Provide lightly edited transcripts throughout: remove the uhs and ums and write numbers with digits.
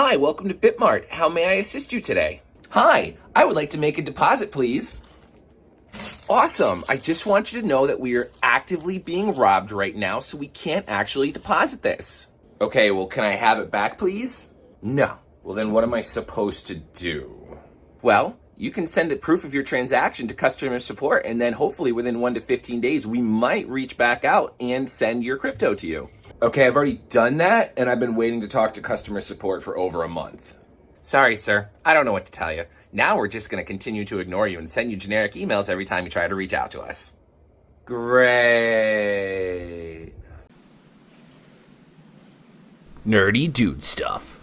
Hi, welcome to Bitmart. How may I assist you today? Hi, I would like to make a deposit, please. Awesome. I just want you to know that we are actively being robbed right now, so we can't actually deposit this. Okay, well, can I have it back, please? No. Well, then what am I supposed to do? Well, you can send a proof of your transaction to customer support, and then hopefully within 1 to 15 days, we might reach back out and send your crypto to you. Okay, I've already done that, and I've been waiting to talk to customer support for over a month. Sorry, sir. I don't know what to tell you. Now we're just going to continue to ignore you and send you generic emails every time you try to reach out to us. Great. Nerdy dude stuff.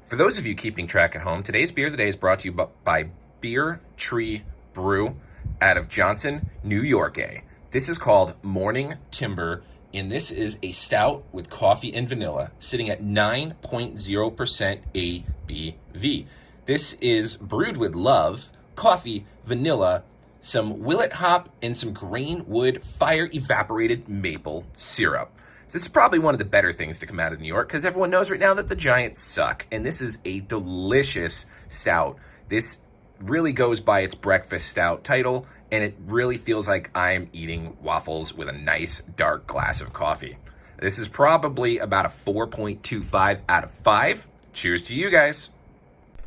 For those of you keeping track at home, today's beer of the day is brought to you by Beer Tree Brew out of Johnson, New York. This is called Morning Timber, and this is a stout with coffee and vanilla, sitting at 9.0% ABV. This is brewed with love, coffee, vanilla, some willet hop, and some grain-wood fire-evaporated maple syrup. So this is probably one of the better things to come out of New York, because everyone knows right now that the Giants suck, and this is a delicious stout. This really goes by its breakfast stout title, and it really feels like I'm eating waffles with a nice dark glass of coffee. This is probably about a 4.25 out of 5. Cheers to you guys.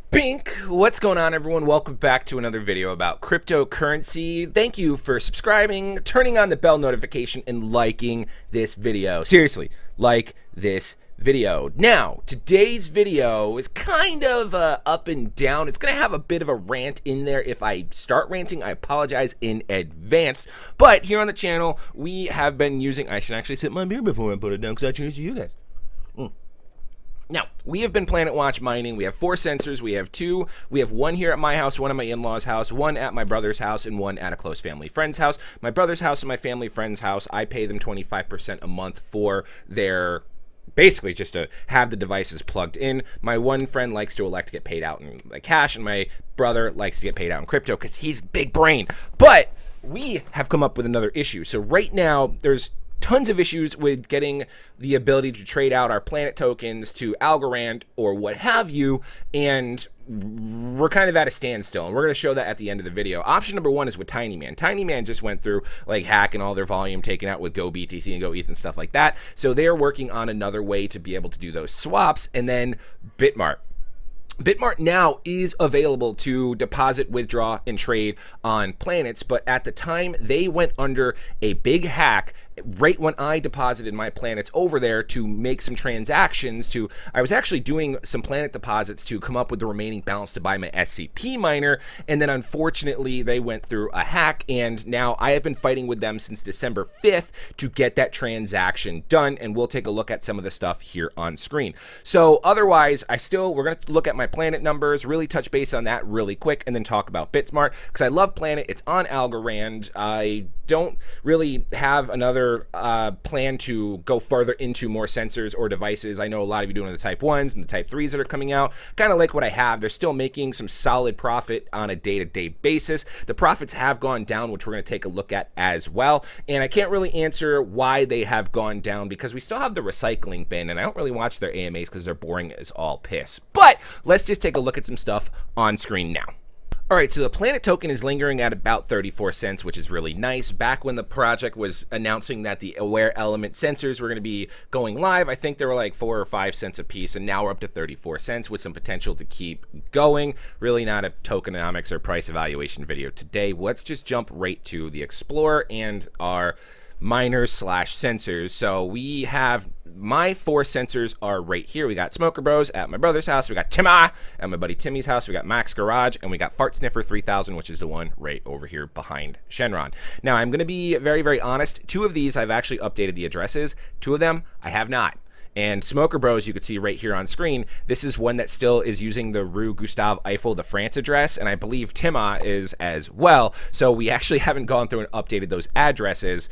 Pink, what's going on, everyone? Welcome back to another video about cryptocurrency. Thank you for subscribing, turning on the bell notification, and liking this video. Seriously, like this video. Now, today's video is kind of up and down. It's going to have a bit of a rant in there. If I start ranting, I apologize in advance. But here on the channel, we have been using... I should actually sip my beer before I put it down, because I choose to you guys. Now, we have been Planetwatch mining. We have 4 sensors. We have 2. We have 1 here at my house, 1 at my in-laws' house, 1 at my brother's house, and 1 at a close family friend's house. My brother's house and my family friend's house, I pay them 25% a month for their... basically just to have the devices plugged in. My one friend likes to elect to get paid out in like cash, and my brother likes to get paid out in crypto because he's big brain. But we have come up with another issue. So right now, there's tons of issues with getting the ability to trade out our Planet tokens to Algo or what have you, and we're kind of at a standstill, and we're going to show that at the end of the video. Option number 1 is with TinyMan. TinyMan just went through like hacking all their volume, taking out with Go BTC and Go ETH and stuff like that. So they're working on another way to be able to do those swaps. And then Bitmart. Bitmart now is available to deposit, withdraw, and trade on planets, but at the time they went under a big hack right when I deposited my planets over there to make some transactions to... I was actually doing some planet deposits to come up with the remaining balance to buy my SCP miner, and then unfortunately they went through a hack, and now I have been fighting with them since December 5th to get that transaction done, and we'll take a look at some of the stuff here on screen. So otherwise, we're going to look at my planet numbers, really touch base on that really quick, and then talk about Bitmart, because I love Planet. It's on Algorand. I don't really have another plan to go further into more sensors or devices. I know a lot of you doing the Type 1s and the Type 3s that are coming out. Kind of like what I have. They're still making some solid profit on a day-to-day basis. The profits have gone down, which we're going to take a look at as well. And I can't really answer why they have gone down because we still have the recycling bin, and I don't really watch their AMAs because they're boring as all piss. But let's just take a look at some stuff on screen now. All right, so the Planet token is lingering at about 34 cents, which is really nice. Back when the project was announcing that the Awair Element sensors were going to be going live, I think they were like 4 or 5 cents a piece, and now we're up to 34 cents with some potential to keep going. Really not a tokenomics or price evaluation video today. Let's just jump right to the Explorer and our miners / sensors. So we have... my 4 sensors are right here. We got Smoker Bros at my brother's house. We got Timma at my buddy Timmy's house. We got Max Garage, and we got Fart Sniffer 3000, which is the one right over here behind Shenron. Now, I'm going to be very, very honest. 2 of these, I've actually updated the addresses. 2 of them, I have not. And Smoker Bros, you can see right here on screen, this is one that still is using the Rue Gustave Eiffel de France address, and I believe Timma is as well. So we actually haven't gone through and updated those addresses,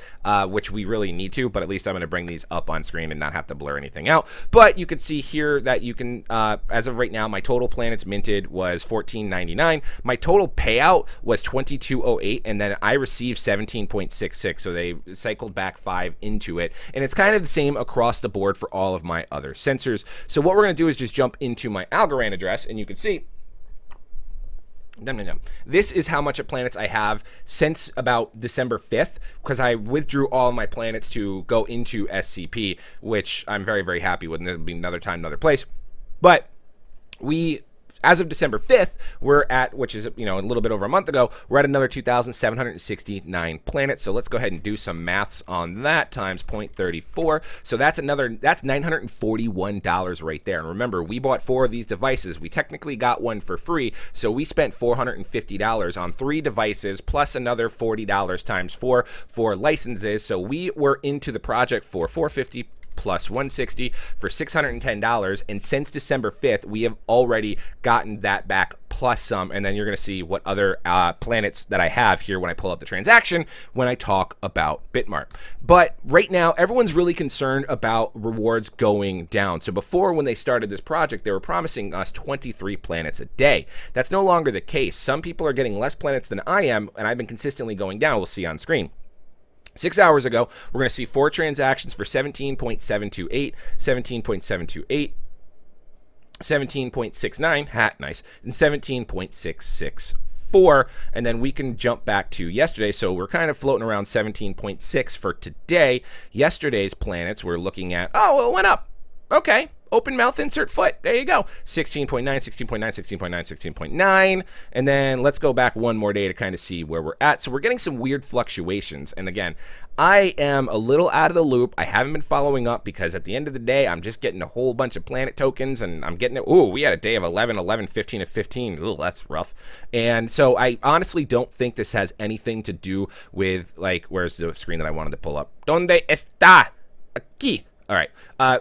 which we really need to, but at least I'm going to bring these up on screen and not have to blur anything out. But you can see here that you can, as of right now, my total planets minted was $14.99. My total payout was $22.08, and then I received 17.66, so they cycled back 5 into it. And it's kind of the same across the board for all all of my other sensors. So what we're going to do is just jump into my Algorand address, and you can see this is how much of planets I have since about December 5th, because I withdrew all of my planets to go into SCP, which I'm very, very happy with, and it'll be another time, another place. But as of December 5th, we're at, which is, a little bit over a month ago, we're at another 2,769 planets. So let's go ahead and do some maths on that times 0.34. So that's $941 right there. And remember, we bought 4 of these devices. We technically got one for free. So we spent $450 on 3 devices plus another $40 times 4 for licenses. So we were into the project for $450 plus $160 for $610, and since December 5th we have already gotten that back plus some, and then you're going to see what other planets that I have here when I pull up the transaction when I talk about Bitmart. But right now everyone's really concerned about rewards going down. So before, when they started this project, they were promising us 23 planets a day. That's no longer the case. Some people are getting less planets than I am, and I've been consistently going down. We'll see on screen. 6 hours ago, we're going to see 4 transactions for 17.728, 17.728, 17.69, nice, and 17.664. And then we can jump back to yesterday. So we're kind of floating around 17.6 for today. Yesterday's planets we're looking at, oh, it went up. Okay. Open mouth, insert foot. There you go. 16.9, 16.9, 16.9, 16.9. And then let's go back one more day to kind of see where we're at. So we're getting some weird fluctuations. And again, I am a little out of the loop. I haven't been following up because at the end of the day, I'm just getting a whole bunch of planet tokens, and I'm getting it. Ooh, we had a day of 11, 11, 15 of 15. Ooh, that's rough. And so I honestly don't think this has anything to do with, like, where's the screen that I wanted to pull up? ¿Dónde está? Aquí. All right,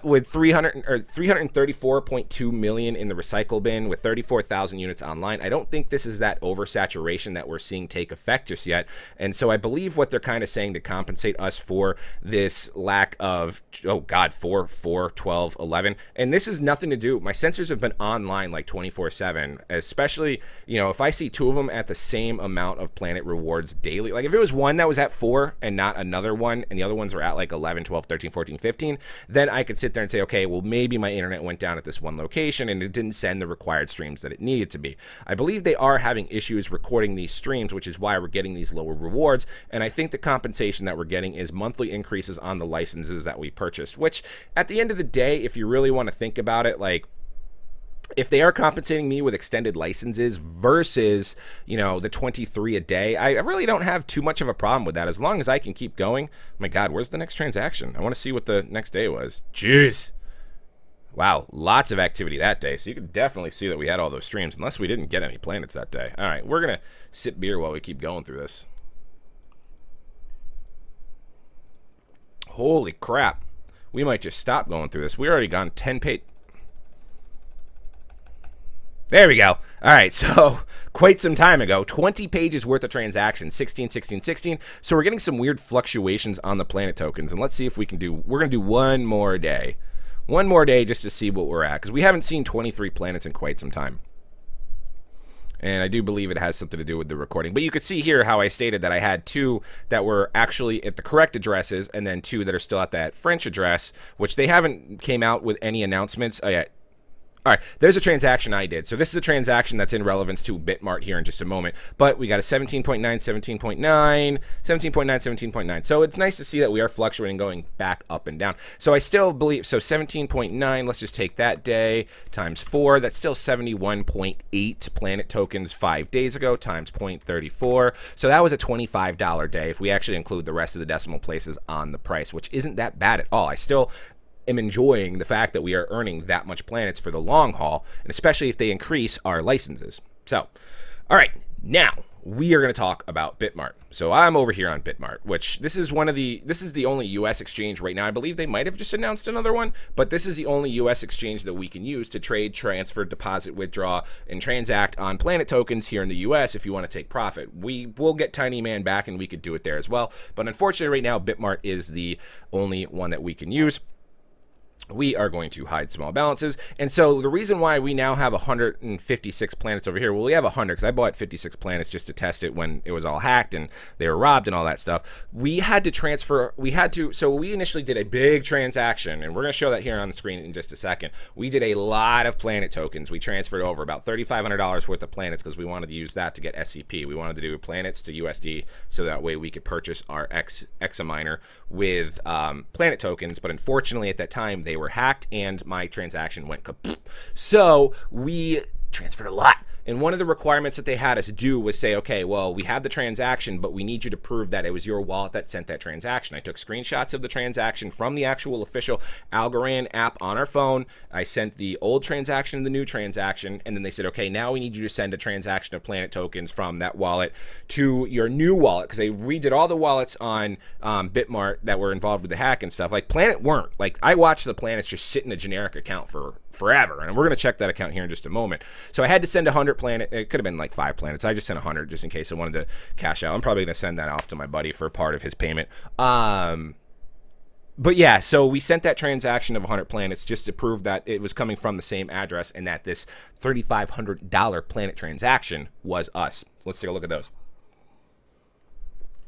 with 334.2 million in the recycle bin, with 34,000 units online, I don't think this is that oversaturation that we're seeing take effect just yet. And so I believe what they're kind of saying to compensate us for this lack of, 4, 12, 11. And this is nothing to do. My sensors have been online like 24/7, especially, if I see 2 of them at the same amount of planet rewards daily, like if it was one that was at 4 and not another one, and the other ones were at like 11, 12, 13, 14, 15, then I could sit there and say, okay, well, maybe my internet went down at this one location and it didn't send the required streams that it needed to be. I believe they are having issues recording these streams, which is why we're getting these lower rewards. And I think the compensation that we're getting is monthly increases on the licenses that we purchased, which at the end of the day, if you really want to think about it, like, if they are compensating me with extended licenses versus, the 23 a day, I really don't have too much of a problem with that as long as I can keep going. Oh my God, where's the next transaction? I want to see what the next day was. Jeez. Wow, lots of activity that day. So you can definitely see that we had all those streams, unless we didn't get any planets that day. All right, we're going to sip beer while we keep going through this. Holy crap. We might just stop going through this. We already gone 10 pages. There we go. All right, so quite some time ago, 20 pages worth of transactions, 16, 16, 16. So we're getting some weird fluctuations on the planet tokens, and let's see if we can do, we're going to do one more day. One more day just to see what we're at, because we haven't seen 23 planets in quite some time. And I do believe it has something to do with the recording. But you could see here how I stated that I had 2 that were actually at the correct addresses, and then 2 that are still at that French address, which they haven't came out with any announcements yet. All right, there's a transaction I did. So this is a transaction that's in relevance to Bitmart here in just a moment. But we got a 17.9, 17.9, 17.9, 17.9. So it's nice to see that we are fluctuating, going back up and down. So I still believe, so 17.9, let's just take that day times 4. That's still 71.8 planet tokens 5 days ago times 0.34. So that was a $25 day if we actually include the rest of the decimal places on the price, which isn't that bad at all. I still am enjoying the fact that we are earning that much planets for the long haul, and especially if they increase our licenses. So, all right, now we are going to talk about Bitmart. So I'm over here on Bitmart, which this is the only US exchange right now. I believe they might have just announced another one, but this is the only US exchange that we can use to trade, transfer, deposit, withdraw, and transact on planet tokens here in the US if you want to take profit. We will get Tiny Man back and we could do it there as well. But unfortunately right now, Bitmart is the only one that we can use. we are going to hide small balances. And so the reason why we now have 156 planets over here, well, we have 100 because I bought 56 planets just to test it when it was all hacked and they were robbed and all that stuff. We had to transfer, so we initially did a big transaction, and we're going to show that here on the screen in just a second. We did a lot of planet tokens. We transferred over about $3,500 worth of planets because we wanted to use that to get SCP. We wanted to do planets to USD so that way we could purchase our CudoMiner with planet tokens, but unfortunately at that time they were hacked and my transaction went kaput. So we transferred a lot. And one of the requirements that they had us do was say, okay, well, we have the transaction, but we need you to prove that it was your wallet that sent that transaction. I took screenshots of the transaction from the actual official Algo app on our phone. I sent the old transaction and the new transaction, and then they said, okay, now we need you to send a transaction of planet tokens from that wallet to your new wallet, because they redid all the wallets on Bitmart that were involved with the hack and stuff. Like Planet weren't. Like I watched the planets just sit in a generic account for forever, and we're going to check that account here in just a moment. So I had to send 100 planet. It could have been like 5 planets. I just sent 100 just in case I wanted to cash out. I'm probably going to send that off to my buddy for part of his payment. But yeah, so we sent that transaction of 100 planets just to prove that it was coming from the same address and that this $3,500 planet transaction was us. So let's take a look at those.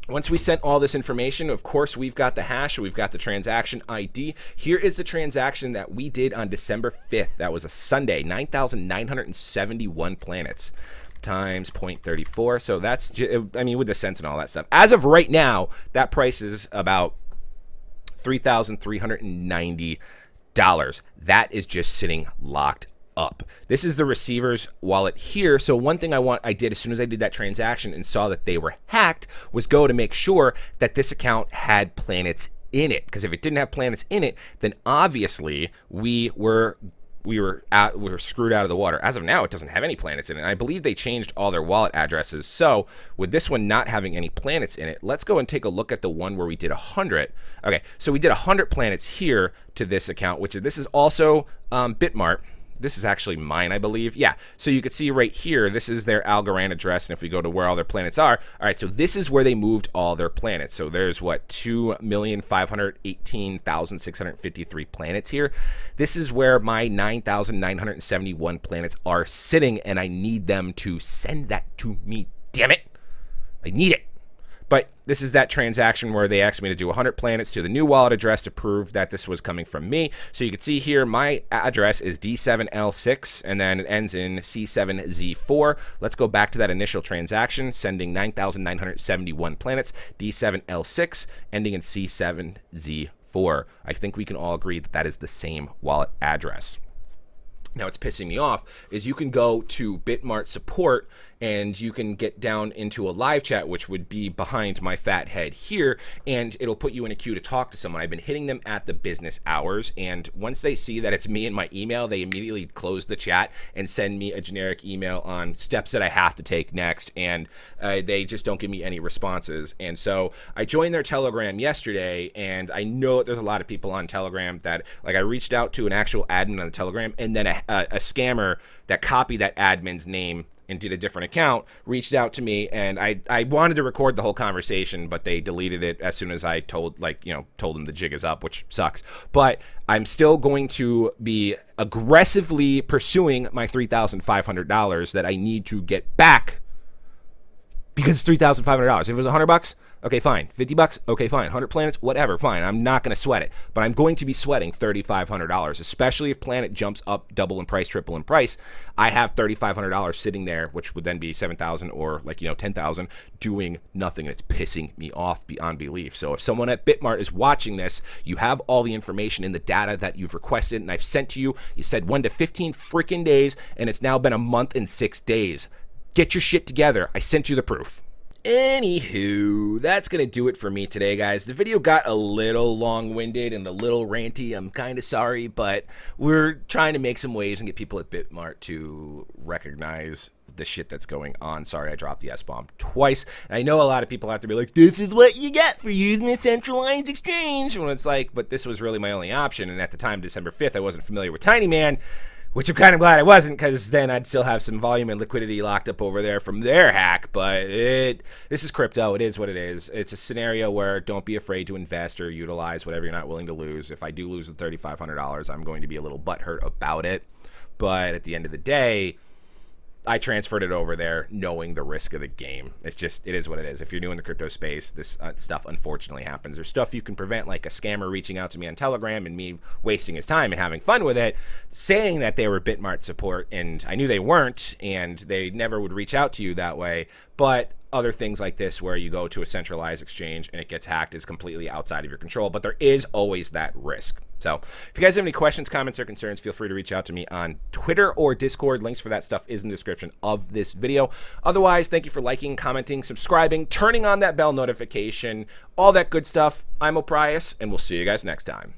Once we sent all this information, of course, we've got the hash, we've got the transaction ID. Here is the transaction that we did on December 5th. That was a Sunday, 9,971 planets times 0.34. So that's, I mean, with the cents and all that stuff. As of right now, that price is about $3,390. That is just sitting locked up. This is the receiver's wallet here. So one thing I did as soon as I did that transaction and saw that they were hacked was go to make sure that this account had planets in it. Because if it didn't have planets in it, then obviously we were screwed out of the water. As of now, it doesn't have any planets in it. And I believe they changed all their wallet addresses. So with this one not having any planets in it, let's go and take a look at the one where we did 100. Okay, so we did 100 planets here to this account, this is also Bitmart. This is actually mine, I believe. Yeah, so you can see right here, this is their Algo address, and if we go to where all their planets are, all right, so this is where they moved all their planets. So there's, what, 2,518,653 planets here. This is where my 9,971 planets are sitting, and I need them to send that to me. Damn it. I need it. But this is that transaction where they asked me to do 100 planets to the new wallet address to prove that this was coming from me. So you can see here, my address is D7L6, and then it ends in C7Z4. Let's go back to that initial transaction, sending 9,971 planets, D7L6, ending in C7Z4. I think we can all agree that that is the same wallet address. Now, what's pissing me off is you can go to Bitmart support and you can get down into a live chat, which would be behind my fat head here, and it'll put you in a queue to talk to someone. I've been hitting them at the business hours, and once they see that it's me and my email, they immediately close the chat and send me a generic email on steps that I have to take next, and they just don't give me any responses. And so I joined their Telegram yesterday, and I know there's a lot of people on Telegram that, like, I reached out to an actual admin on the Telegram, and then a scammer that copied that admin's name and did a different account, reached out to me, and I wanted to record the whole conversation, but they deleted it as soon as I told them the jig is up, which sucks. But I'm still going to be aggressively pursuing my $3,500 that I need to get back, because it's $3,500. If it was $100, okay, fine. $50, okay, fine. 100 planets, whatever, fine. I'm not going to sweat it, but I'm going to be sweating $3,500, especially if planet jumps up double in price, triple in price. I have $3,500 sitting there, which would then be 7,000 or 10,000, doing nothing. And it's pissing me off beyond belief. So if someone at Bitmart is watching this, you have all the information in the data that you've requested and I've sent to you. You said 1 to 15 freaking days, and it's now been a month and 6 days. Get your shit together. I sent you the proof. Anywho, that's going to do it for me today, guys. The video got a little long-winded and a little ranty. I'm kind of sorry, but we're trying to make some waves and get people at Bitmart to recognize the shit that's going on. Sorry, I dropped the S-bomb twice. I know a lot of people have to be like, this is what you get for using a centralized exchange. When it's like, but this was really my only option. And at the time, December 5th, I wasn't familiar with Tiny Man. which I'm kind of glad I wasn't, because then I'd still have some volume and liquidity locked up over there from their hack. But this is crypto. It is what it is. It's a scenario where don't be afraid to invest or utilize whatever you're not willing to lose. If I do lose the $3,500, I'm going to be a little butthurt about it. But at the end of the day, I transferred it over there knowing the risk of the game. It is what it is. If you're new in the crypto space, this stuff unfortunately happens. There's stuff you can prevent, like a scammer reaching out to me on Telegram and me wasting his time and having fun with it, saying that they were Bitmart support, and I knew they weren't, and they never would reach out to you that way. But other things like this, where you go to a centralized exchange and it gets hacked, is completely outside of your control. But there is always that risk. So if you guys have any questions, comments, or concerns, feel free to reach out to me on Twitter or Discord. Links for that stuff is in the description of this video. Otherwise, thank you for liking, commenting, subscribing, turning on that bell notification, all that good stuff. I'm O'Prius, and we'll see you guys next time.